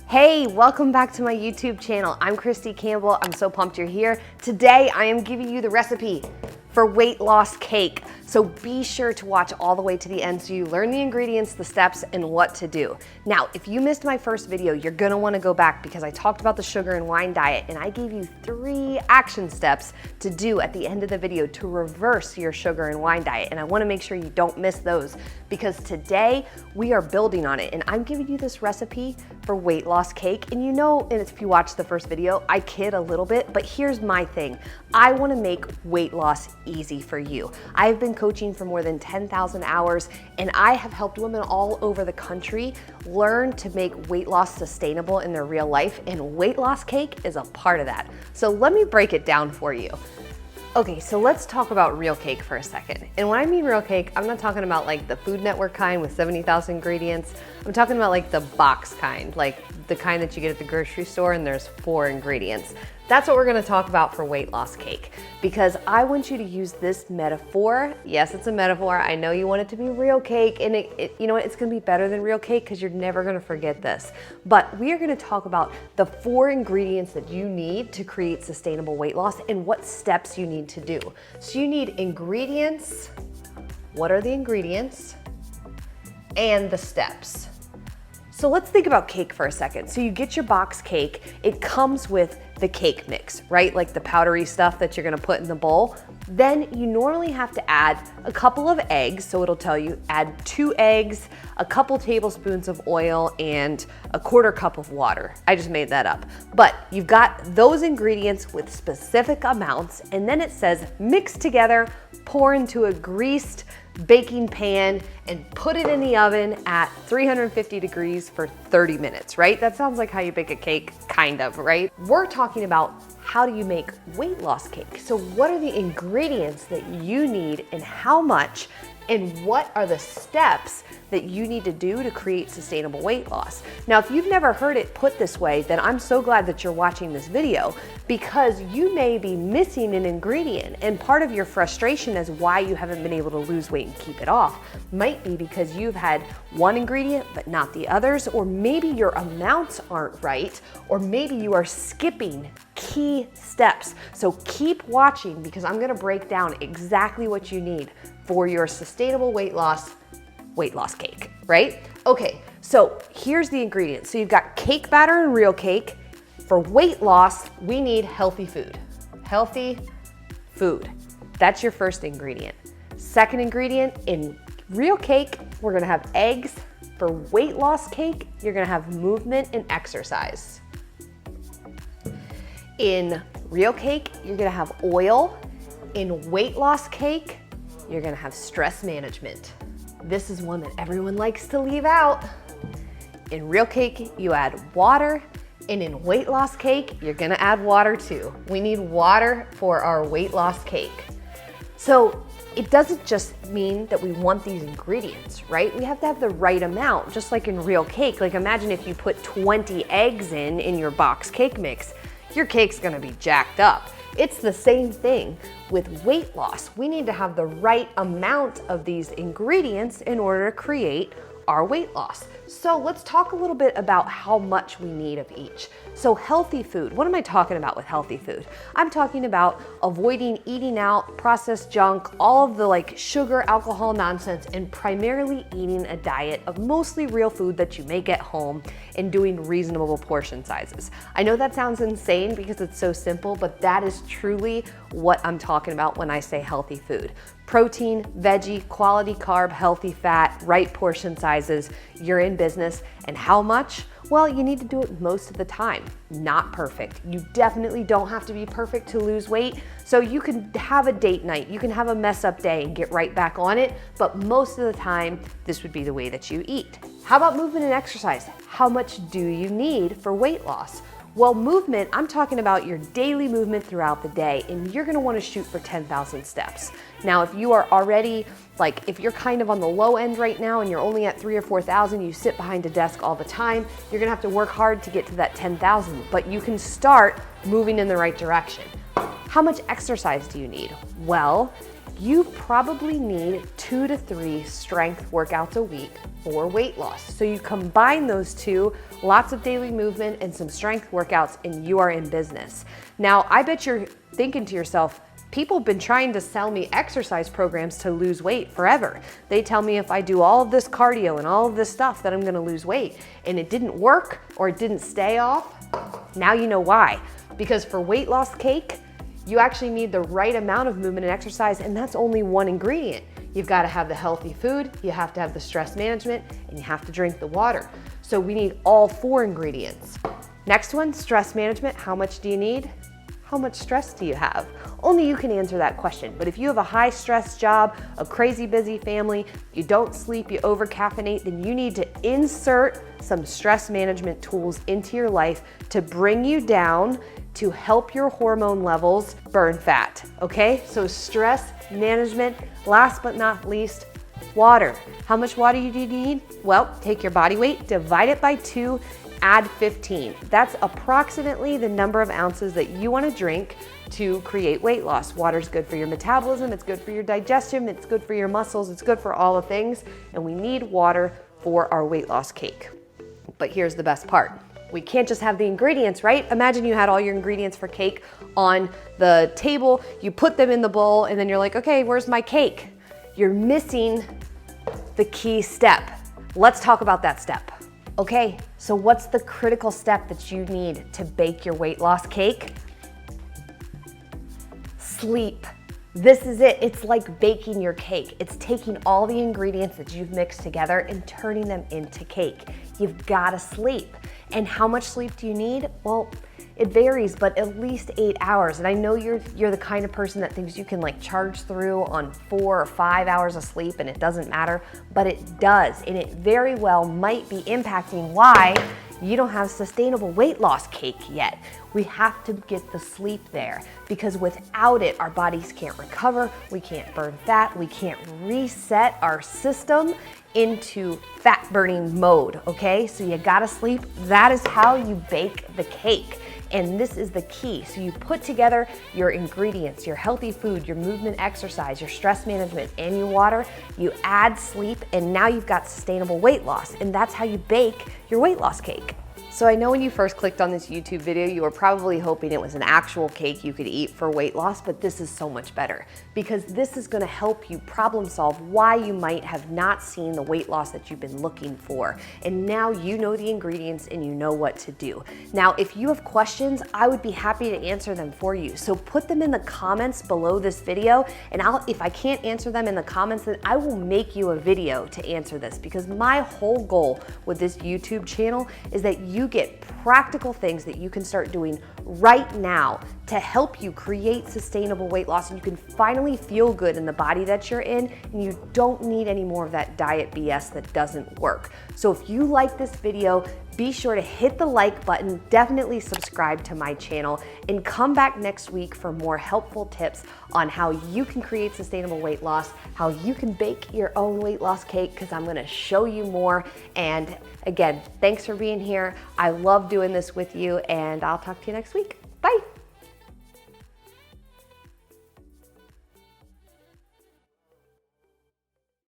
Hey, welcome back to my YouTube channel. I'm Christy Campbell. I'm so pumped you're here. Today, I am giving you the recipe for weight loss cake. So be sure to watch all the way to the end so you learn the ingredients, the steps, and what to do. Now, if you missed my first video, you're gonna wanna go back because I talked about the sugar and wine diet and I gave you 3 action steps to do at the end of the video to reverse your sugar and wine diet. And I wanna make sure you don't miss those because today we are building on it. And I'm giving you this recipe for weight loss cake. And you know, and if you watched the first video, I kid a little bit, but here's my thing. I wanna make weight loss easy for you. I've been coaching for more than 10,000 hours and I have helped women all over the country learn to make weight loss sustainable in their real life, and weight loss cake is a part of that. So let me break it down for you. Okay, so let's talk about real cake for a second. And when I mean real cake, I'm not talking about like the Food Network kind with 70,000 ingredients. I'm talking about like the box kind, like the kind that you get at the grocery store and there's 4 ingredients. That's what we're gonna talk about for weight loss cake because I want you to use this metaphor. Yes, it's a metaphor. I know you want it to be real cake and you know what, it's gonna be better than real cake because you're never gonna forget this. But we are gonna talk about the 4 ingredients that you need to create sustainable weight loss and what steps you need to do. So you need ingredients. What are the ingredients? And the steps. So let's think about cake for a second. So you get your box cake, it comes with the cake mix, right? Like the powdery stuff that you're gonna put in the bowl. Then you normally have to add a couple of eggs. So it'll tell you add 2 eggs, a couple tablespoons of oil, and a 1/4 cup of water. I just made that up. But you've got those ingredients with specific amounts, and then it says mix together, pour into a greased baking pan, and put it in the oven at 350 degrees for 30 minutes, right? That sounds like how you bake a cake, kind of, right? We're talking about how do you make weight loss cake. So what are the ingredients that you need and how much, and what are the steps that you need to do to create sustainable weight loss? Now, if you've never heard it put this way, then I'm so glad that you're watching this video because you may be missing an ingredient, and part of your frustration as why you haven't been able to lose weight and keep it off might be because you've had one ingredient but not the others, or maybe your amounts aren't right, or maybe you are skipping key steps. So keep watching because I'm gonna break down exactly what you need for your sustainable weight loss cake, right? Okay, so here's the ingredients. So you've got cake batter and real cake. For weight loss, we need healthy food. Healthy food. That's your first ingredient. Second ingredient, in real cake, we're gonna have eggs. For weight loss cake, you're gonna have movement and exercise. In real cake, you're gonna have oil. In weight loss cake, you're gonna have stress management. This is one that everyone likes to leave out. In real cake, you add water, and in weight loss cake, you're gonna add water too. We need water for our weight loss cake. So it doesn't just mean that we want these ingredients, right? We have to have the right amount, just like in real cake. Like imagine if you put 20 eggs in your box cake mix, your cake's gonna be jacked up. It's the same thing with weight loss. We need to have the right amount of these ingredients in order to create our weight loss. So let's talk a little bit about how much we need of each. So healthy food, what am I talking about with healthy food? I'm talking about avoiding eating out, processed junk, all of the like sugar, alcohol nonsense, and primarily eating a diet of mostly real food that you make at home and doing reasonable portion sizes. I know that sounds insane because it's so simple, but that is truly what I'm talking about when I say healthy food. Protein, veggie, quality carb, healthy fat, right portion sizes, you're in business. And how much? Well, you need to do it most of the time. Not perfect. You definitely don't have to be perfect to lose weight. So you can have a date night, you can have a mess up day and get right back on it. But most of the time, this would be the way that you eat. How about movement and exercise? How much do you need for weight loss? Well, movement, I'm talking about your daily movement throughout the day, and you're gonna wanna shoot for 10,000 steps. Now, if you are already, like if you're kind of on the low end right now and you're only at 3,000 or 4,000, you sit behind a desk all the time, you're gonna have to work hard to get to that 10,000, but you can start moving in the right direction. How much exercise do you need? Well, you probably need 2 to 3 strength workouts a week for weight loss. So you combine those two, lots of daily movement and some strength workouts, and you are in business. Now, I bet you're thinking to yourself, people have been trying to sell me exercise programs to lose weight forever. They tell me if I do all of this cardio and all of this stuff that I'm gonna lose weight, and it didn't work or it didn't stay off. Now you know why. Because for weight loss cake, you actually need the right amount of movement and exercise, and that's only one ingredient. You've got to have the healthy food, you have to have the stress management, and you have to drink the water. So we need all 4 ingredients. Next one, stress management. How much do you need? How much stress do you have? Only you can answer that question. But if you have a high stress job, a crazy busy family, you don't sleep, you over caffeinate, then you need to insert some stress management tools into your life to bring you down, to help your hormone levels burn fat, okay? So stress management, last but not least, water. How much water do you need? Well, take your body weight, divide it by 2, add 15. That's approximately the number of ounces that you want to drink to create weight loss. Water's good for your metabolism, it's good for your digestion, it's good for your muscles, it's good for all the things, and we need water for our weight loss cake. But here's the best part. We can't just have the ingredients, right? Imagine you had all your ingredients for cake on the table, you put them in the bowl, and then you're like, okay, where's my cake? You're missing the key step. Let's talk about that step. Okay, so what's the critical step that you need to bake your weight loss cake? Sleep. This is it. It's like baking your cake. It's taking all the ingredients that you've mixed together and turning them into cake. You've got to sleep. And how much sleep do you need? Well, it varies, but at least 8 hours. And I know you're the kind of person that thinks you can like charge through on 4 or 5 hours of sleep and it doesn't matter, but it does. And it very well might be impacting why you don't have sustainable weight loss cake yet. We have to get the sleep there, because without it, our bodies can't recover, we can't burn fat, we can't reset our system into fat burning mode, okay? So you gotta sleep. That is how you bake the cake. And this is the key. So you put together your ingredients, your healthy food, your movement, exercise, your stress management, and your water. You add sleep, and now you've got sustainable weight loss. And that's how you bake your weight loss cake. So I know when you first clicked on this YouTube video, you were probably hoping it was an actual cake you could eat for weight loss, but this is so much better, because this is gonna help you problem solve why you might have not seen the weight loss that you've been looking for. And now you know the ingredients and you know what to do. Now, if you have questions, I would be happy to answer them for you. So put them in the comments below this video, and if I can't answer them in the comments, then I will make you a video to answer this, because my whole goal with this YouTube channel is that you get practical things that you can start doing right now to help you create sustainable weight loss, and you can finally feel good in the body that you're in, and you don't need any more of that diet BS that doesn't work. So if you like this video, be sure to hit the like button, definitely subscribe to my channel, and come back next week for more helpful tips on how you can create sustainable weight loss, how you can bake your own weight loss cake, because I'm gonna show you more. And again, thanks for being here. I love doing this with you, and I'll talk to you next week. Bye.